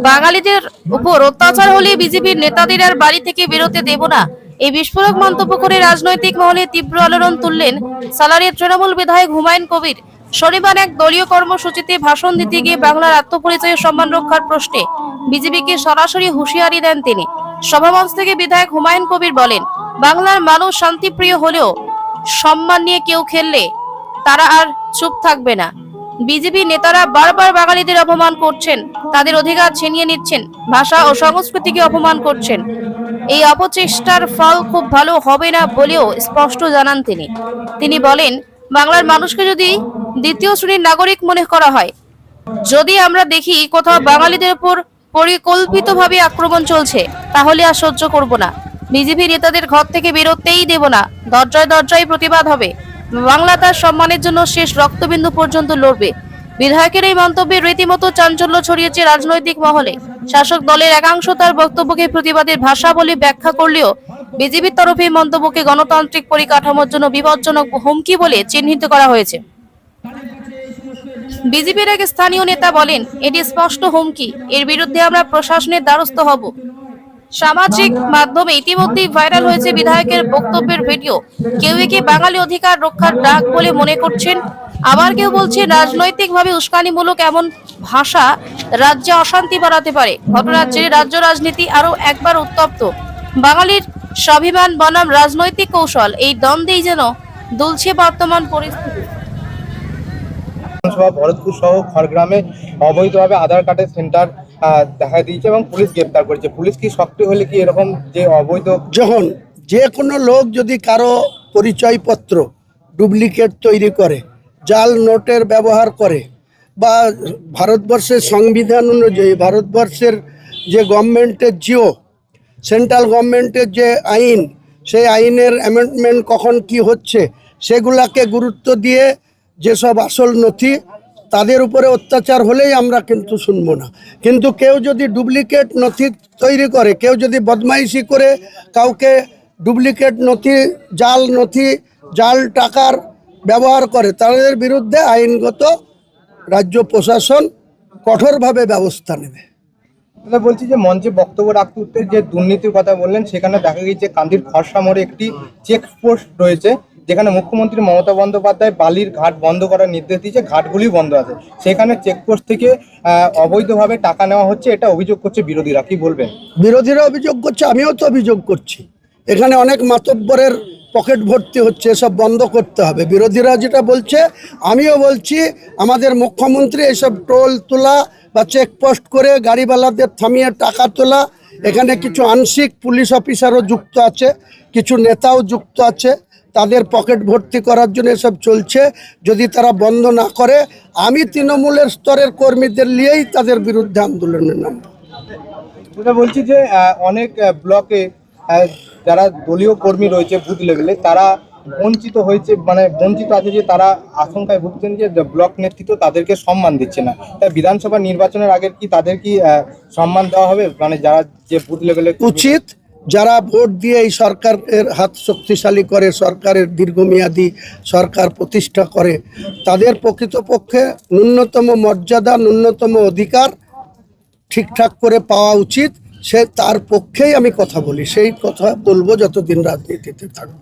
বাঙালিদের উপর অত্যাচার হলে বিজেপির নেতাদের আর বাড়ি থেকে বেরোতে দেব না, এই বিস্ফোরক মন্তব্য করে রাজনৈতিক মহলে তীব্র আলোড়ন তুললেন সালারের তৃণমূল বিধায়ক হুমায়ুন কবির। শনিবার এক দলীয় কর্মসূচিতে ভাষণ দিতে গিয়ে বাংলার আত্মপরিচয়ের সম্মান রক্ষার প্রশ্নে বিজেপিকে সরাসরি হুঁশিয়ারি দেন তিনি। সভামঞ্চ থেকে বিধায়ক হুমায়ুন কবির বলেন, বাংলার মানুষ শান্তিপ্রিয় হলেও সম্মান নিয়ে কেউ খেললে তারা আর চুপ থাকবে না। বিজেপি নেতারা বারবার বাঙালিদের অপমান করছেন, তাদের অধিকার ছিনিয়ে নিচ্ছেন, ভাষা ও সংস্কৃতিকে অপমান করছেন। এই অপচেষ্টার ফল খুব ভালো হবে না বলেও স্পষ্ট জানান তিনি। তিনি বলেন, বাংলার মানুষকে যদি দ্বিতীয় শ্রেণীর নাগরিক মনে করা হয়, যদি আমরা দেখি কোথাও বাঙালিদের উপর পরিকল্পিতভাবে আক্রমণ চলছে, তাহলে আর সহ্য করব না। বিজেপি নেতাদের ঘর থেকে বেরোতেই দেব না, দরজায় দরজায় প্রতিবাদ হবে। বাংলা তার সম্মানের জন্য শেষ রক্তবিন্দু পর্যন্ত লড়বে। বিধায়কের এই মন্তব্যে রীতিমতো চাঞ্চল্য ছড়িয়েছে রাজনৈতিক মহলে। শাসক দলের একাংশ তার বক্তব্যকে প্রতিবাদের ভাষা বলে ব্যাখ্যা করলেও বিজেপির তরফে মন্তব্যকে গণতান্ত্রিক পরিকাঠামোর জন্য বিপজ্জনক হুমকি বলে চিহ্নিত করা হয়েছে। বিজেপির এক স্থানীয় নেতা বলেন, এটি স্পষ্ট হুমকি, এর বিরুদ্ধে আমরা প্রশাসনের দ্বারস্থ হব। সামাজিক মাধ্যমে ইতিমধ্যেই ভাইরাল হয়েছে বিধায়কের বক্তব্যের ভিডিও। কেউ একে বাঙালি অধিকার রক্ষার ডাক বলে মনে করছেন, আবার কেউ বলছে রাজনৈতিকভাবে উস্কানিমূলক এমন ভাষা রাজ্যে অশান্তি বাড়াতে পারে। ঘটনার জেরে রাজ্য রাজনীতি আরো একবার উত্তপ্ত। বাঙালির স্বাভিমান বনাম রাজনৈতিক কৌশল, এই দ্বন্দ্বেই যেন দুলছে বর্তমান পরিস্থিতি। ভরতপুর সহ খড়গ্রামে অবৈধভাবে আধার কার্ডের সেন্টার দেখা দিয়েছে এবং পুলিশ গ্রেপ্তার করেছে। পুলিশ কি সক্রিয় হলে কি এরকম যে অবৈধ, যখন যে কোনো লোক যদি কারো পরিচয়পত্র ডুপ্লিকেট তৈরি করে, জাল নোটের ব্যবহার করে, বা ভারতবর্ষের সংবিধান অনুযায়ী ভারতবর্ষের যে গভর্নমেন্টের জিও সেন্ট্রাল গভর্নমেন্টের যে আইন, সেই আইনের অ্যামেন্ডমেন্ট কখন কি হচ্ছে সেগুলাকে গুরুত্ব দিয়ে যেসব আসল নথি তাদের উপরে অত্যাচার হলেই আমরা কিন্তু শুনবো না। কিন্তু কেউ যদি ডুপ্লিকেট নথি তৈরি করে, কেউ যদি বদমাইশি করে কাউকে ডুপ্লিকেট নথি, জাল টাকার ব্যবহার করে, তাদের বিরুদ্ধে আইনগত রাজ্য প্রশাসন কঠোরভাবে ব্যবস্থা নেবে। বলছি যে মঞ্চে বক্তব্য রাখতে উঠতে যে দুর্নীতির কথা বললেন, সেখানে দেখা গিয়েছে কান্দির খরসা মোড়ে একটি চেকপোস্ট রয়েছে, যেখানে মুখ্যমন্ত্রী মমতা বন্দ্যোপাধ্যায় বালির ঘাট বন্ধ করার নির্দেশ দিয়েছে, ঘাটগুলি বন্ধ আছে। সেখানে চেকপোস্ট থেকে অবৈধভাবে টাকা নেওয়া হচ্ছে, এটা অভিযোগ করছে বিরোধীরা। কি বলবেন? বিরোধীরা অভিযোগ করছে, আমিও তো অভিযোগ করছি। এখানে অনেক মাতব্বরের পকেট ভর্তি হচ্ছে, এসব বন্ধ করতে হবে। বিরোধীরা যেটা বলছে আমিও বলছি, আমাদের মুখ্যমন্ত্রী এসব টোল তোলা বা চেকপোস্ট করে গাড়িওয়ালাদের থামিয়ে টাকা তোলা, এখানে কিছু আংশিক পুলিশ অফিসারও যুক্ত আছে, কিছু নেতাও যুক্ত আছে, তাদের পকেট ভর্তি করার জন্য এসব চলছে। যদি তারা বন্ধ না করে, আমি তৃণমূলের স্তরের কর্মীদের নিয়েই তাদের বিরুদ্ধে আন্দোলনে নামব। বলছি যে অনেক ব্লকে যারা দলীয় কর্মী রয়েছে বুথ লেভেলে, তারা বঞ্চিত হয়েছে, মানে বঞ্চিত আছে, যে তারা আশঙ্কায় ভুগছেন যে ব্লক নেতৃত্ব তাদেরকে সম্মান দিচ্ছে না। তাই বিধানসভা নির্বাচনের আগে কি তাদের কি সম্মান দেওয়া হবে, মানে যারা যে বুথ লেভেলে? উচিত, যারা ভোট দিয়ে এই সরকারের হাত শক্তিশালী করে, সরকারের দীর্ঘমেয়াদী সরকার প্রতিষ্ঠা করে, তাদের প্রকৃতপক্ষে ন্যূনতম মর্যাদা, ন্যূনতম অধিকার ঠিকঠাক করে পাওয়া উচিত। সে তার পক্ষেই আমি কথা বলি, সেই কথা বলবো যতদিন রাজনীতিতে থাকবো।